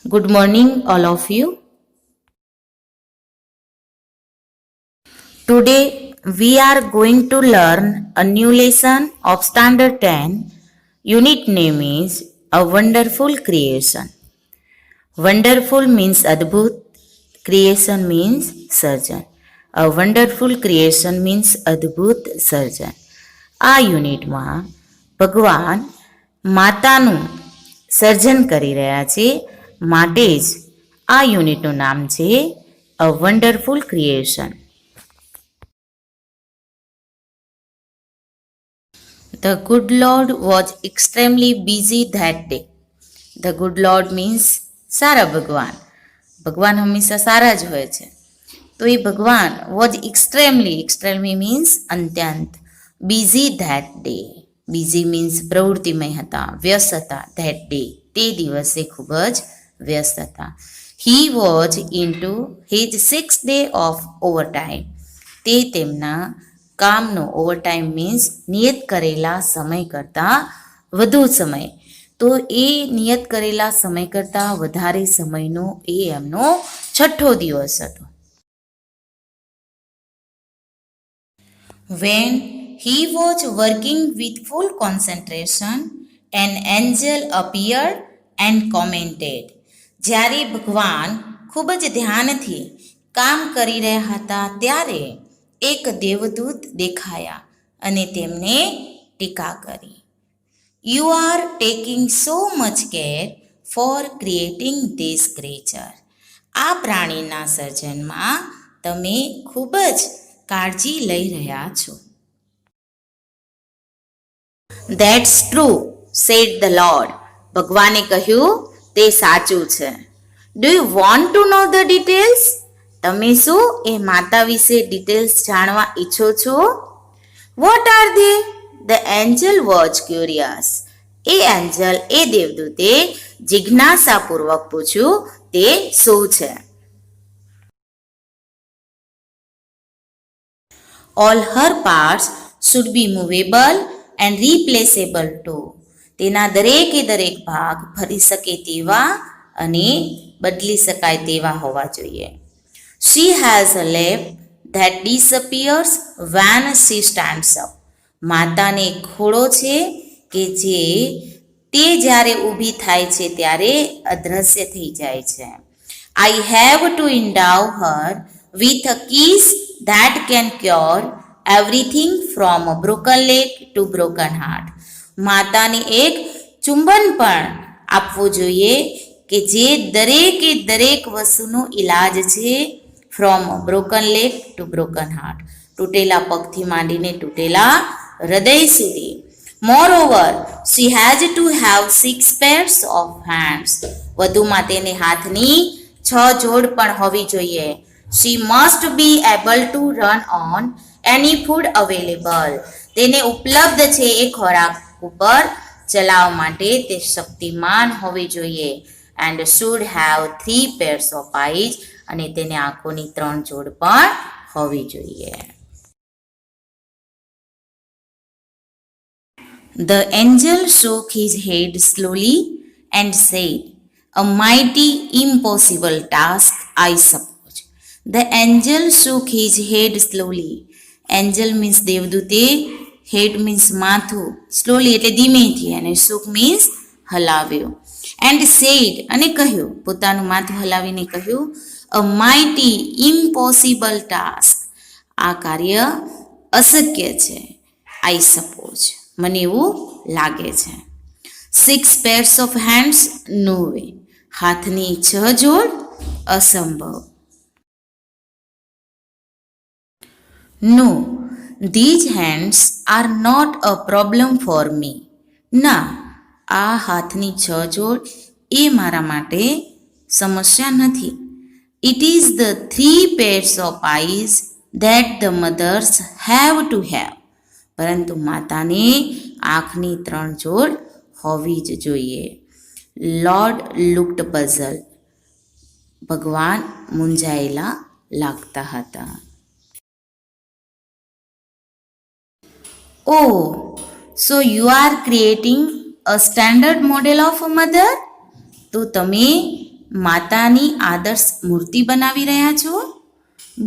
Good morning, all of you. Today, we are going to learn a new lesson of Standard 10. Unit name is A Wonderful Creation. Wonderful means Adbhut, creation means surgeon. A wonderful creation means અદ્ભુત સર્જન. આ યુનિટમાં ભગવાન માતાનું સર્જન કરી રહ્યા છે, માટે જ આ યુનિટનું નામ છે a wonderful creation. The good Lord was extremely busy that day. The good Lord means સારા ભગવાન. ભગવાન હંમેશા સારા જ હોય છે. તો એ ભગવાન વોઝ એક્સ્ટ્રેમલી મીન્સ અત્યંત, busy that day. Busy means પ્રવૃત્તિમય હતા, વ્યસ્ત હતા. ધેટ ડે તે દિવસે ખૂબ જ વ્યસ્ત હતા. He was into his 6 day of overtime. તે તેમના કામનો ઓવરટાઈમ મીન્સ નિયત કરેલા સમય કરતાં વધુ સમય. તો એ નિયત કરેલા સમય કરતાં વધારે સમયનો એ એમનો છઠ્ઠો દિવસ હતો. When he was working with full concentration, an angel appeared and commented. જ્યારે ભગવાન ખૂબ જ ધ્યાનથી કામ કરી રહ્યા હતા ત્યારે એક દેવદૂત દેખાયા અને તેમને ટીકા કરી. You are taking so much care for creating this creature. આ પ્રાણીના સર્જનમાં તમે ખૂબ જ કાળજી લઈ રહ્યા છો. That's true, said the lord. ભગવાને કહ્યું તે સાચું છે. Do you want to know the details? તમે શું એ માતા વિશે ડિટેલ્સ જાણવા ઈચ્છો છો? What are they? The angel was curious. એ એન્જલ એ દેવદૂતે જિજ્ઞાસાપૂર્વક પૂછ્યું તે શું છે? All her parts should be movable and replaceable too. તેના દરેકે દરેક ભાગ ફરી શકે તેવા અને બદલી શકાય તેવા હોવા જોઈએ. She has a lap that disappears when she stands up. માતાને ખોળો છે કે જે તે જ્યારે ઊભી થાય છે ત્યારે અદ્રશ્ય થઈ જાય છે. I have to endow her with a kiss that can cure everything from a broken leg to broken heart. માતાને એક ચુંબન પણ આપવું જોઈએ કે જે દરેકે દરેક વસ્તુનો ઇલાજ છે. From broken leg to broken heart. તૂટેલા પગથી માંડીને તૂટેલા હૃદય સુધી. Moreover she has to have 6 pairs of hands. વધુમાં તેને હાથની 6 જોડ પણ હોવી જોઈએ. She must be able to run on any food available. તેને ઉપલબ્ધ છે એ ખોરાક ઉપર ચલાવવા માટે તે શક્તિમાન હોવી જોઈએ. And should have 3 pairs of eyes. અને તેને આંખોની 3 જોડ પણ હોવી જોઈએ. The angel shook his head slowly and said, "A mighty impossible task, I suppose." The angel shook his head slowly. Angel means દેવદૂતે, head means માથું, slowly એટલે ધીમેથી, અને shook means હલાવ્યો. And said અને કહ્યું, પોતાનું માથું હલાવીને કહ્યું, a mighty impossible task. આ કાર્ય અશક્ય છે. I suppose. મને એવું લાગે છે. 6 pairs of hands, no way. હાથની 6 જોડ અસંભવ. No, these hands are not a problem for me. ના, આ હાથની 6 જોડ એ મારા માટે સમસ્યા નથી. It is the 3 pairs of eyes that the mothers have to have. પરંતુ માતાને આંખની 3 જોડ હોવી જ જોઈએ. Lord looked puzzle. ભગવાન મૂંઝાયેલા લાગતા હતા. Oh, so you are creating a standard model of a mother? તો તમે માતાની આદર્શ મૂર્તિ બનાવી રહ્યા છો?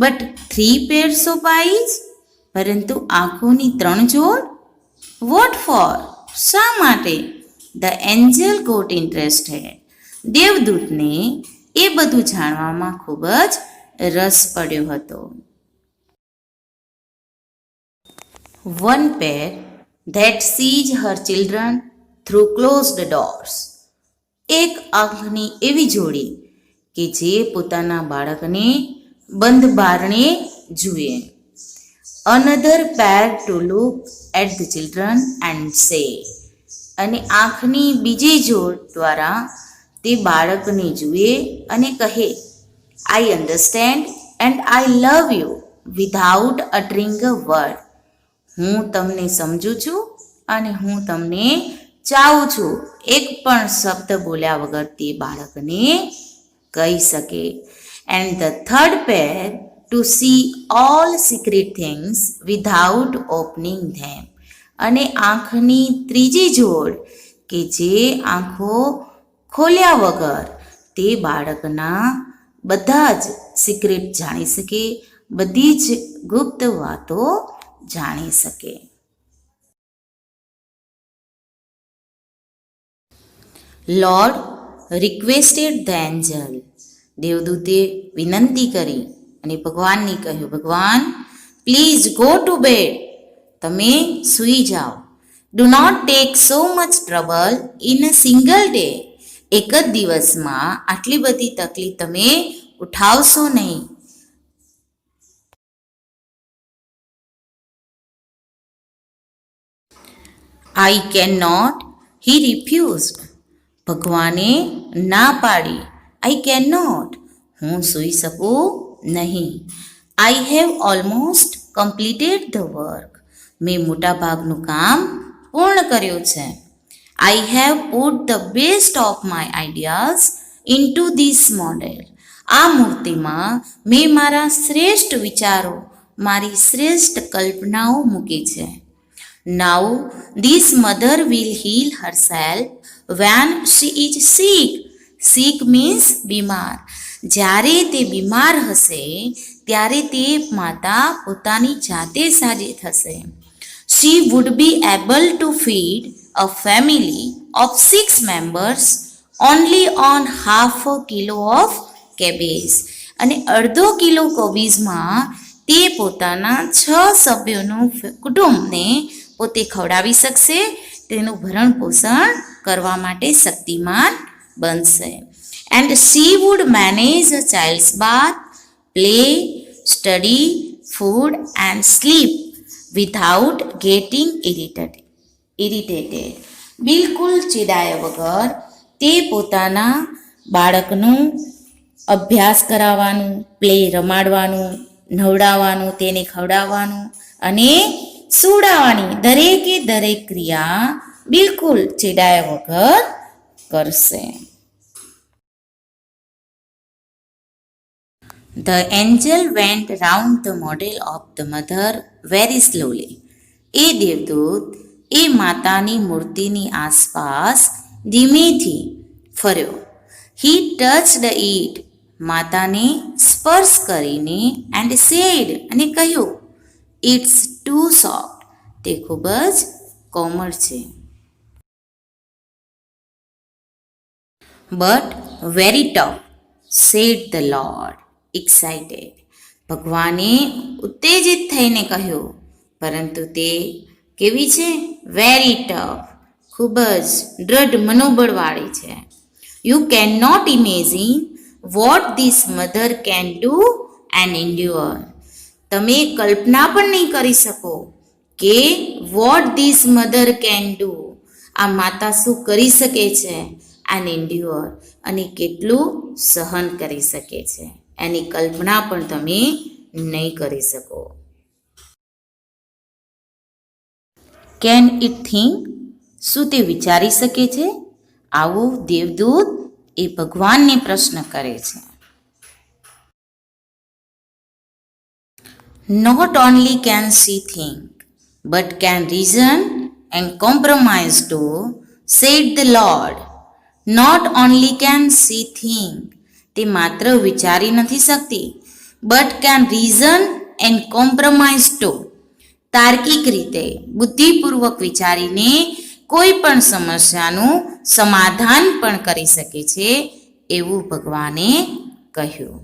બટ 3 pairs of eyes, પરંતુ આંખોની 3 જોડ? What for? શા માટે? The angel got interested. દેવદૂતને એ બધું જાણવામાં ખૂબ જ રસ પડ્યો હતો. One pair that sees her children through closed doors. એક આંખની એવી જોડી કે જે પોતાના બાળકને બંધ બારણે જુએ. Another pair to look at the children and say. અને આંખની બીજી જોડ દ્વારા તે બાળકને જુએ અને કહે, I understand and I love you without uttering a word. હું તમને સમજું છું અને હું તમને ચાહું છું, એક પણ શબ્દ બોલ્યા વગર તે બાળકને કહી શકે. And the third pair to see all secret things without opening them. અને આંખની ત્રીજી જોડ કે જે આંખો ખોલ્યા વગર તે બાળકના બધા જ સિક્રેટ જાણી શકે, બધી જ ગુપ્ત વાતો જાણી શકે. Lord requested the angel. દેવદૂતે વિનંતી કરી અને ભગવાનને કહ્યું, ભગવાન પ્લીઝ ગો ટુ બેડ. તમે સૂઈ જાઓ. Do not take so much trouble in a single day. એક જ દિવસમાં આટલી બધી તકલીફ તમે ઉઠાવશો નહીં. I cannot, he refused. ભગવાને ના પાડી. I cannot, હું સૂઈ શકું નહીં. I have almost completed the work. મેં મોટા ભાગનું કામ પૂર્ણ કર્યું છે. I have put the best of my ideas into this model. આ મૂર્તિમાં મેં મારા શ્રેષ્ઠ વિચારો, મારી શ્રેષ્ઠ કલ્પનાઓ મૂકી છે. Now this mother will heal herself when she is sick. Sick means બીમાર. જ્યારે તે બીમાર હશે ત્યારે તે માતા પોતાની જાતે સાજી થશે. She would be able to feed a family of 6 members only on half a kilo of cabbage. અને અડધો કિલો કોબીજમાં તે પોતાના 6 સભ્યોનું કુટુંબને પોતે ખવડાવી શકશે. તેનું ભરણ પોષણ કરવા માટે શક્તિમાન બનશે. And she would manage a child's bath, play, study, food and sleep without getting irritated. બિલકુલ ચીડાયા વગર તે પોતાના બાળકનું અભ્યાસ કરાવવાનું, પ્લે રમાડવાનું, નવડાવવાનું, તેને ખવડાવવાનું અને સુડાવવાની દરેકે દરેક ક્રિયા બિલકુલ ચીડાયા વગર કરશે. The angel went round the model of the mother very slowly. એ દેવદૂત એ માતાની મૂર્તિની આસપાસ ધીમેથી ફર્યો. He touched it. માતાને સ્પર્શ કરીને and said, અને કહ્યું, It's too soft. તે ખૂબ જ કોમળ છે. But very tough, said the Lord, excited. ભગવાને ઉત્તેજિત થઈને કહ્યું, પરંતુ તે કેવી છે? વેરી ટફ, ખૂબ જ દ્રઢ મનોબળવાળી છે. You can not imagine what this mother can do and endure. તમે કલ્પના પણ નહીં કરી શકો કે what this mother can do, આ માતા શું કરી શકે છે, એન્ડ એન્ડ્યોર, અને કેટલું સહન કરી શકે છે. એની કલ્પના પણ તમે નહીં કરી શકો. કેન ઇટ થિંક, શું તે વિચારી શકે છે? આવો દેવદૂત એ ભગવાનને પ્રશ્ન કરે છે. Not only can she think, but can reason and compromise too, said the Lord. Not only can she think, તે માત્ર વિચારી નથી શકતી, but can reason and compromise too, તાર્કિક રીતે બુદ્ધિપૂર્વક વિચારીને કોઈ પણ સમસ્યાનું સમાધાન પણ કરી શકે છે, એવું ભગવાને કહ્યું.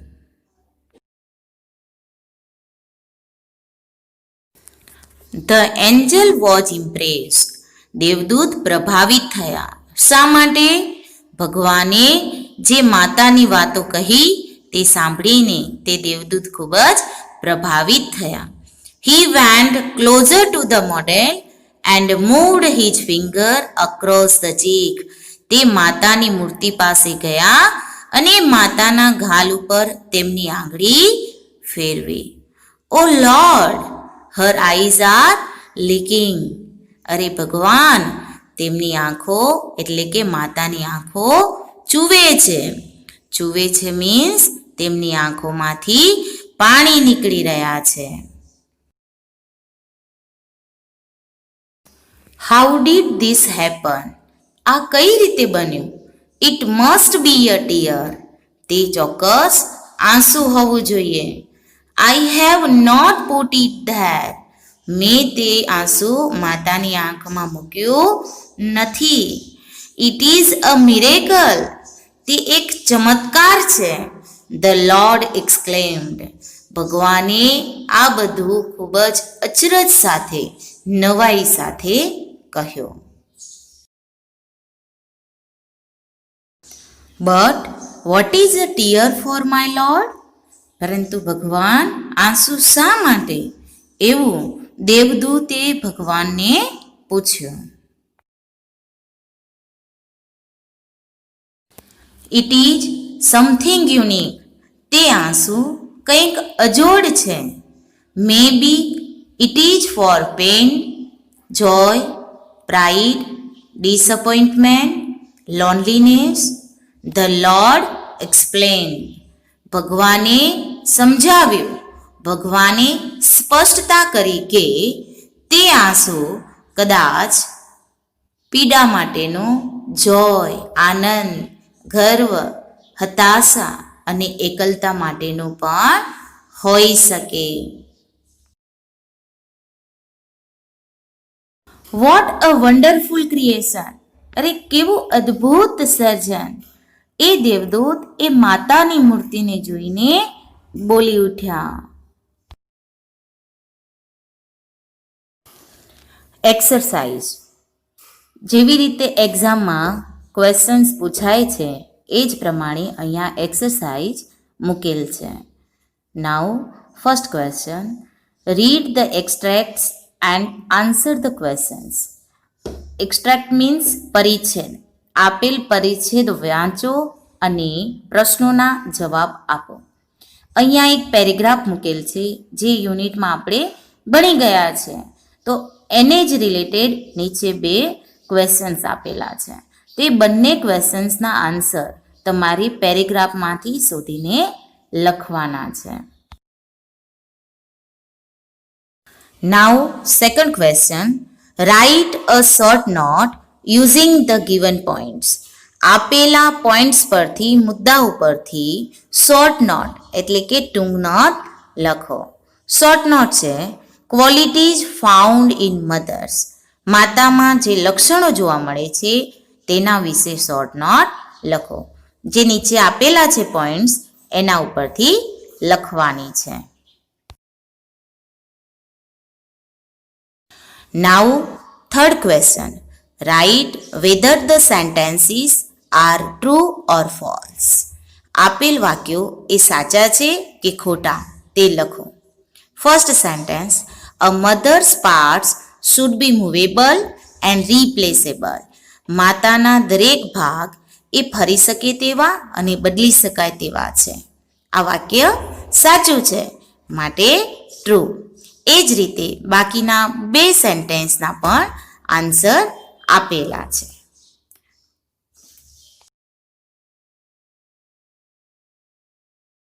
ધ એન્જલ વોઝ ઇમ્પ્રેસ્ડ, દેવદૂત પ્રભાવિત થયા. શા માટે? ભગવાને જે માતાની વાતો કહી તે સાંભળીને તે દેવદૂત ખૂબ જ પ્રભાવિત થયા. He went closer to the model and moved his finger across the cheek. તે માતાની મૂર્તિ પાસે ગયા અને માતાના ગાલ ઉપર તેમની આંગળી ફેરવી. ઓ lord, her eyes are leaking. અરે ભગવાન, તેમની આંખો એટલે કે માતાની આંખો ચૂવે છે. ચૂવે છે મીન્સ તેમની આંખોમાંથી પાણી નીકળી રહ્યા છે. How did this happen? આ કઈ રીતે બન્યું? It must be a tear. તે ચોક્કસ આંસુ હોવું જોઈએ. I have not put it there. મેં તે આંસુ માતાની આંખમાં મૂક્યું નથી. It is a miracle. તે એક ચમત્કાર છે. The Lord exclaimed. ભગવાને આ બધું ખૂબ જ અચરજ સાથે, નવાઈ સાથે કહ્યું. But what is a tear for my Lord? પરંતુ ભગવાન, આંસુ શા માટે? એવું દેવદૂતે ભગવાનને પૂછ્યું. It is something unique. તે આંસુ કંઈક અજોડ છે. Maybe it is for pain, joy, pride, disappointment, loneliness. The Lord explained. ભગવાને સમજાવ્યું, ભગવાને સ્પષ્ટતા કરી કે તે આંસુ કદાચ પીડા માટેનો, જોય, આનંદ, ગર્વ, હતાશા અને એકલતા માટેનું પણ હોઈ શકે. What a wonderful creation. અરે કેવું અદ્ભુત સર્જન. એ દેવદૂત એ માતાની મૂર્તિને જોઈને બોલી ઉઠ્યા. એક્સરસાઇઝ. જેવી રીતે એક્ઝામમાં ક્વેશ્ચન્સ પૂછાય છે એ જ પ્રમાણે અહીંયા એક્સરસાઇઝ મૂકેલ છે. Now first question, read the extracts and answer the questions. Extract means પરિચ્છેદ. આપેલ પરિચ્છેદ વાંચો અને પ્રશ્નોના જવાબ આપો. અહીંયા એક પેરેગ્રાફ મૂકેલ છે જે યુનિટમાં આપણે ભણી ગયા છે, તો એને જ રિલેટેડ નીચે 2 ક્વેશ્ચન્સ આપેલા છે. તે બંને ક્વેશ્ચન્સના આન્સર તમારી પેરેગ્રાફમાંથી શોધીને લખવાના છે. Now second question, write a short note using the given points. આપેલા પોઈન્ટ્સ પરથી, મુદ્દા ઉપરથી શોર્ટ નોટ એટલે કે ટૂંક નોટ લખો. શોર્ટ નોટ છે ક્વોલિટીઝ ફાઉન્ડ ઇન મધર્સ. માતામાં જે લક્ષણો જોવા મળે છે તેના વિશે શોર્ટ નોટ લખો. જે નીચે આપેલા છે પોઈન્ટ્સ એના ઉપરથી લખવાની છે. Now third question, write whether the sentences are true or false. આપેલ વાક્યો એ સાચા છે કે ખોટા તે લખો. First sentence, a mother's parts should be movable and replaceable. માતાના દરેક ભાગ એ ફરી શકે તેવા અને બદલી શકાય તેવા છે. આ વાક્ય સાચું છે, માટે ટ્રુ. એ જ રીતે બાકીના 2 સેન્ટેન્સના પણ આન્સર આપેલા છે.